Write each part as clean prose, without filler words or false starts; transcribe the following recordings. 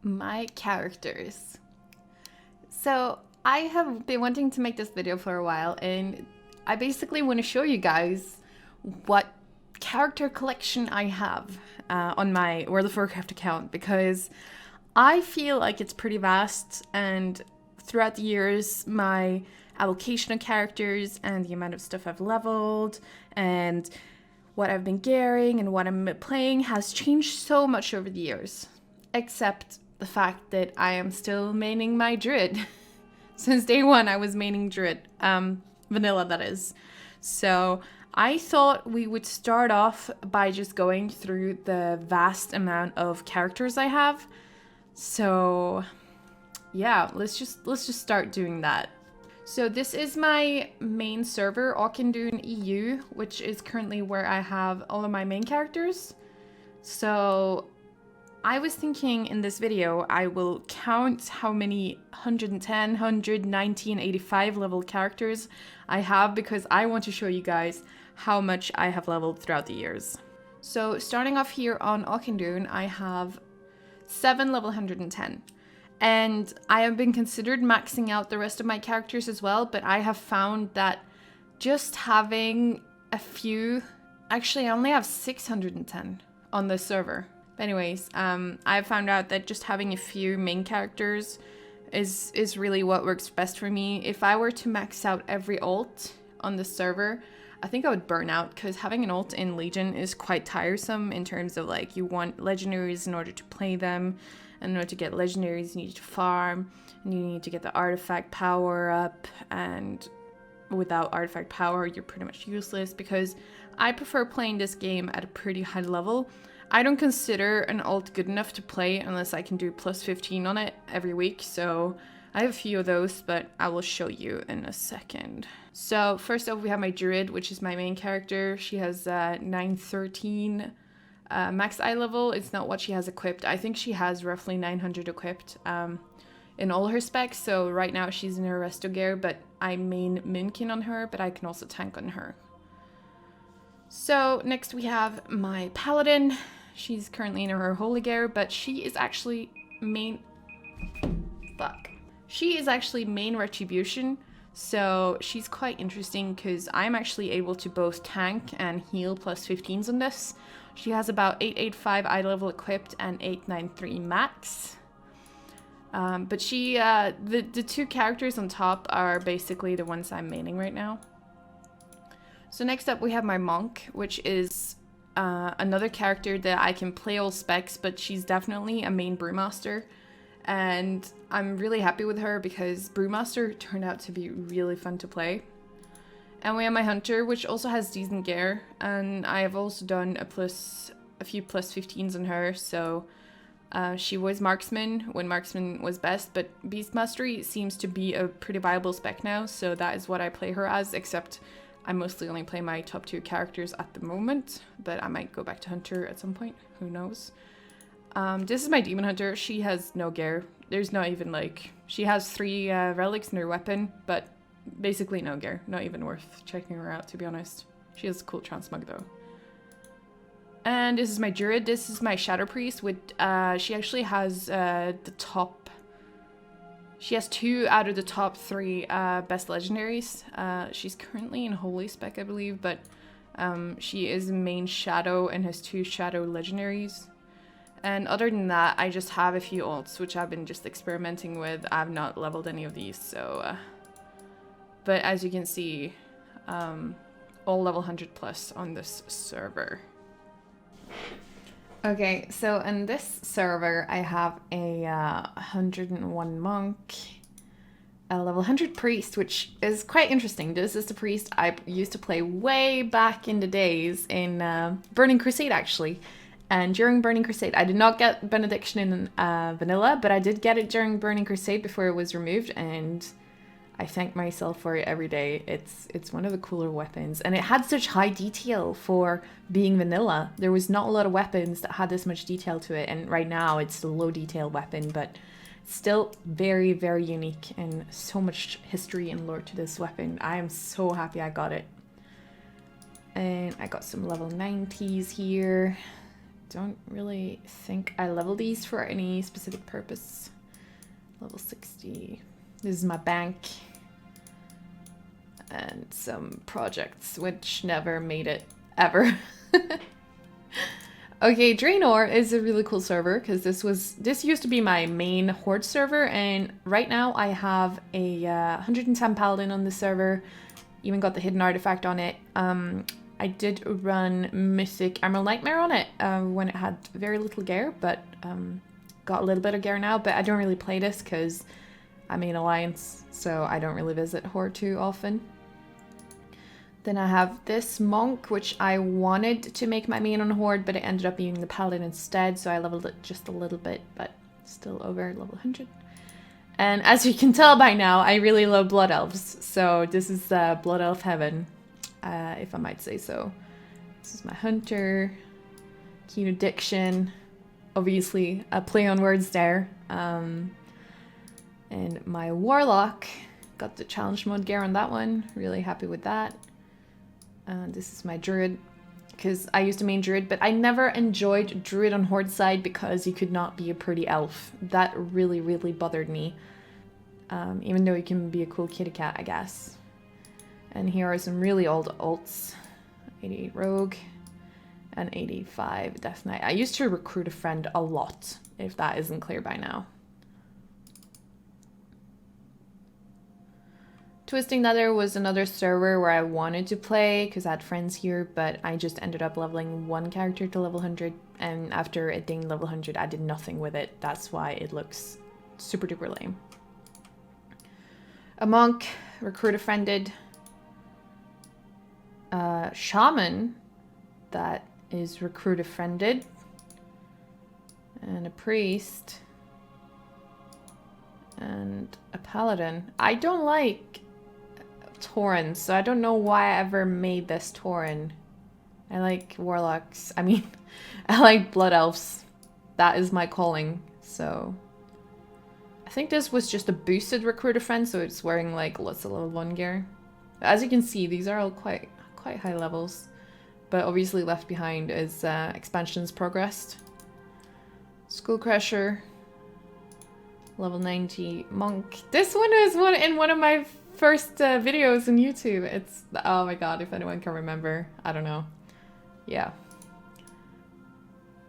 My characters. So I have been wanting to make this video for a while, and I basically want to show you guys what character collection I have on my World of Warcraft account, because I feel like it's pretty vast, and throughout the years my allocation of characters and the amount of stuff I've leveled and what I've been gearing and what I'm playing has changed so much over the years, except the fact that I am still maining my Druid. Since day one I was maining Druid, vanilla that is. So I thought we would start off by just going through the vast amount of characters I have. So yeah, let's just start doing that. So this is my main server, Auchindoun EU, which is currently where I have all of my main characters. So I was thinking in this video I will count how many 110, 190, and 85 level characters I have, because I want to show you guys how much I have leveled throughout the years. So starting off here on Auchindoun, I have 7 level 110. And I have been considered maxing out the rest of my characters as well, but I have found that just having a few... Actually, I only have 610 on this server. But anyways, I've found out that just having a few main characters is really what works best for me. If I were to max out every ult on the server, I think I would burn out, because having an ult in Legion is quite tiresome in terms of, like, you want legendaries in order to play them. And in order to get legendaries, you need to farm, and you need to get the artifact power up, and without artifact power, you're pretty much useless, because I prefer playing this game at a pretty high level. I don't consider an ult good enough to play unless I can do plus 15 on it every week, so I have a few of those, but I will show you in a second. So first off, we have my Druid, which is my main character. She has 913 max eye level. It's not what she has equipped. I think she has roughly 900 equipped in all her specs. So right now she's in her resto gear, but I main Minkin on her, but I can also tank on her. So next we have my Paladin. She's currently in her holy gear, but she is actually main... Fuck. She is actually main Retribution. So she's quite interesting because I'm actually able to both tank and heal plus 15s on this. She has about 885 eye level equipped and 893 max. But she, the two characters on top are basically the ones I'm maining right now. So next up we have my Monk, which is another character that I can play all specs, but she's definitely a main Brewmaster. And I'm really happy with her because Brewmaster turned out to be really fun to play. And we have my Hunter, which also has decent gear, and I have also done a few plus 15s on her, so she was Marksman when Marksman was best, but Beast Mastery seems to be a pretty viable spec now, so that is what I play her as, except I mostly only play my top 2 characters at the moment, but I might go back to Hunter at some point, who knows. This is my Demon Hunter. She has no gear. There's not even, like... She has 3 relics in her weapon, but basically no gear. Not even worth checking her out, to be honest. She has a cool transmog, though. And this is my Druid. This is my Shadow Priest. With she actually has the top... She has 2 out of the top 3 best legendaries. She's currently in Holy Spec, I believe, but she is main Shadow and has 2 Shadow legendaries. And other than that, I just have a few ults, which I've been just experimenting with. I've not leveled any of these, so... But as you can see, all level 100 plus on this server. Okay, so in this server, I have a 101 Monk, a level 100 Priest, which is quite interesting. This is the Priest I used to play way back in the days in Burning Crusade, actually. And during Burning Crusade, I did not get Benediction in vanilla, but I did get it during Burning Crusade before it was removed, and I thank myself for it every day. It's one of the cooler weapons, and it had such high detail for being vanilla. There was not a lot of weapons that had this much detail to it, and right now it's a low detail weapon, but still very, very unique, and so much history and lore to this weapon. I am so happy I got it. And I got some level 90s here. don't really think I level these for any specific purpose. Level 60. This is my bank. And some projects which never made it ever. Okay, Draenor is a really cool server because this used to be my main horde server, and right now I have a 110 Paladin on the server. Even got the hidden artifact on it. I did run Mythic Emerald Nightmare on it when it had very little gear, but got a little bit of gear now. But I don't really play this because I'm in Alliance, so I don't really visit horde too often. Then I have this monk, which I wanted to make my main on horde, but it ended up being the paladin instead, so I leveled it just a little bit, but still over level 100. And as you can tell by now, I really love blood elves, so this is blood elf heaven, if I might say so. This is my hunter, Kinu diction, obviously a play on words there, and my warlock. Got the challenge mode gear on that one, really happy with that. This is my druid, because I used to main druid, but I never enjoyed druid on horde side because you could not be a pretty elf. That really, really bothered me. Even though you can be a cool kitty cat, I guess. And here are some really old ults. 88 rogue and 85 death knight. I used to recruit a friend a lot, if that isn't clear by now. Twisting Nether was another server where I wanted to play because I had friends here, but I just ended up leveling one character to level 100, and after it being level 100 I did nothing with it. That's why it looks super duper lame. A monk, recruiter friended. Shaman, that is recruiter friended. And a priest. And a paladin. I don't like Taurens, so I don't know why I ever made this Tauren. I like warlocks. I mean, I like blood elves. That is my calling, so... I think this was just a boosted recruiter friend, so it's wearing like lots of level 1 gear. As you can see, these are all quite high levels. But obviously left behind is expansions progressed. Skull Crusher. Level 90 monk. This one is in one of my first videos on YouTube. It's, oh my god, if anyone can remember. I don't know. Yeah.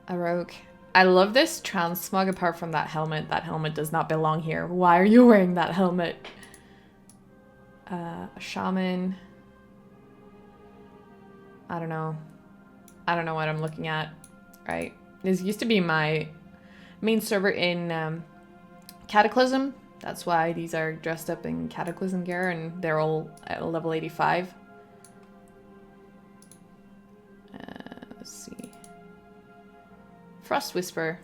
A rogue. I love this transmog apart from that helmet. That helmet does not belong here. Why are you wearing that helmet? A shaman. I don't know. I don't know what I'm looking at. Right. This used to be my main server in Cataclysm. That's why these are dressed up in Cataclysm gear, and they're all at level 85. Let's see. Frost Whisper.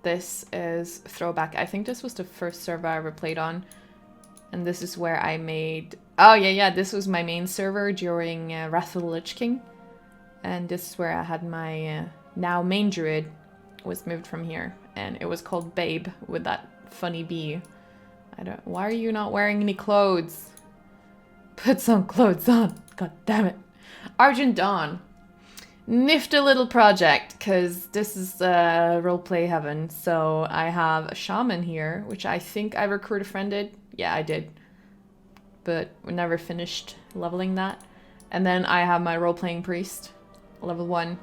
This is throwback. I think this was the first server I ever played on. And this is where I made... Oh, yeah. This was my main server during Wrath of the Lich King. And this is where I had my now main druid was moved from here. And it was called Babe with that funny bee. Why are you not wearing any clothes? Put some clothes on. God damn it. Argent Dawn. Nifty little project, because this is roleplay heaven. So I have a shaman here, which I think I recruit friended. Yeah, I did. But we never finished leveling that. And then I have my role-playing priest, level 1,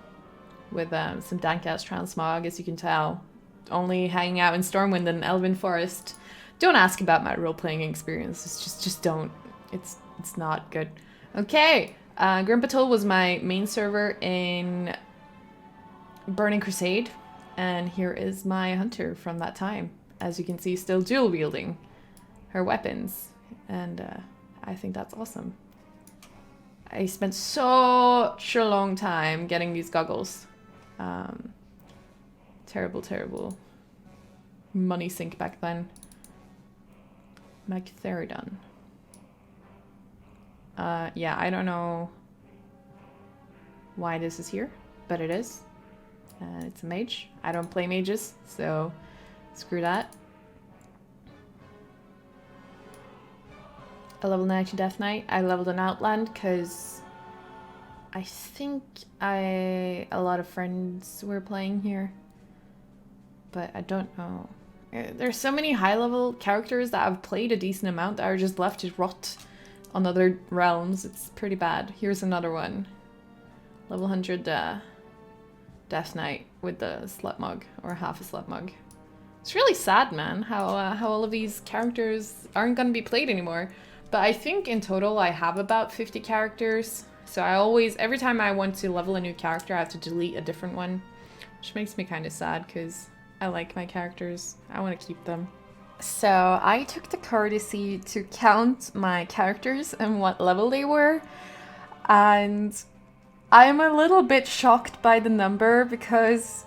with some dank-ass transmog, as you can tell. Only hanging out in Stormwind and Elven Forest. Don't ask about my role-playing experience. It's just don't. It's not good. Okay. Grim Patrol was my main server in Burning Crusade. And here is my hunter from that time. As you can see, still dual wielding her weapons. And I think that's awesome. I spent such a long time getting these goggles. Terrible money sink back then. Magtheridon. Yeah, I don't know why this is here, but it is. It's a mage. I don't play mages, so screw that. A level 90 Death Knight. I leveled an Outland because I think a lot of friends were playing here, but I don't know. There's so many high-level characters that I've played a decent amount that are just left to rot on other realms. It's pretty bad. Here's another one. Level 100 Death Knight with the slut mug, or half a slut mug. It's really sad, man, how all of these characters aren't going to be played anymore. But I think in total I have about 50 characters. So I always, every time I want to level a new character, I have to delete a different one. Which makes me kind of sad because I like my characters. I want to keep them. So I took the courtesy to count my characters and what level they were. And I'm a little bit shocked by the number because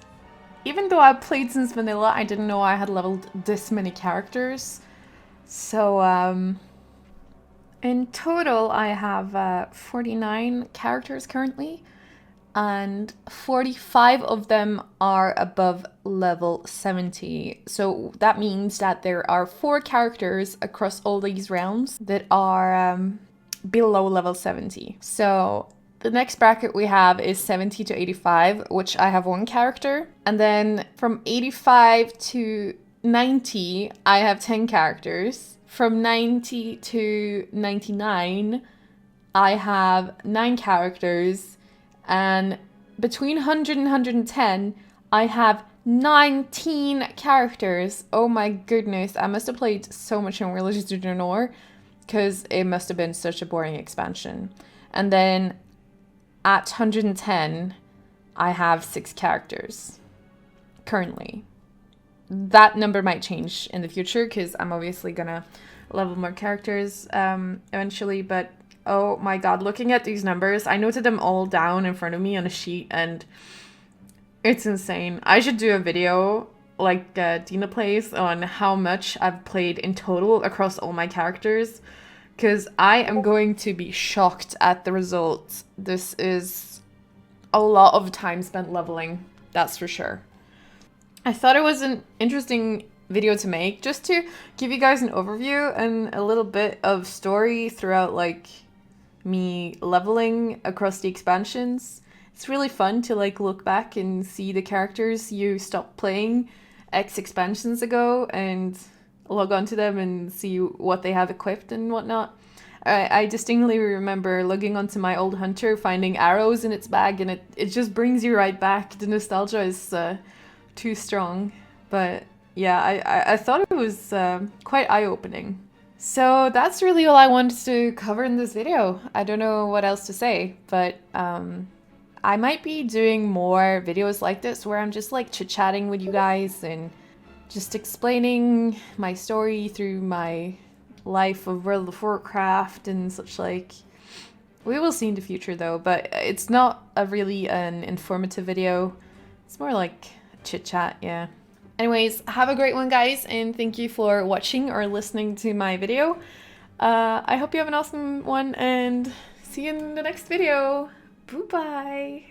even though I've played since vanilla, I didn't know I had leveled this many characters. So, in total, I have 49 characters currently, and 45 of them are above level 70. So that means that there are 4 characters across all these realms that are below level 70. So the next bracket we have is 70 to 85, which I have 1 character. And then from 85 to 90, I have 10 characters. From 90 to 99, I have 9 characters. And between 100 and 110, I have 19 characters. Oh my goodness, I must have played so much in Religious to Draenor because it must have been such a boring expansion. And then at 110, I have 6 characters currently. That number might change in the future because I'm obviously gonna level more characters eventually, but oh my god, looking at these numbers, I noted them all down in front of me on a sheet and it's insane. I should do a video like Dina plays on how much I've played in total across all my characters because I am going to be shocked at the results. This is a lot of time spent leveling, that's for sure. I thought it was an interesting video to make just to give you guys an overview and a little bit of story throughout like me leveling across the expansions. It's really fun to like look back and see the characters you stopped playing X expansions ago and log on to them and see what they have equipped and whatnot. I distinctly remember logging onto my old hunter, finding arrows in its bag, and it just brings you right back. The nostalgia is too strong, but yeah, I thought it was quite eye-opening. So that's really all I wanted to cover in this video. I don't know what else to say, but I might be doing more videos like this where I'm just like chit-chatting with you guys and just explaining my story through my life of World of Warcraft and such like. We will see in the future though, but it's not really an informative video. It's more like chit chat, yeah. Anyways, have a great one guys, and thank you for watching or listening to my video. I hope you have an awesome one and see you in the next video. Bye-bye.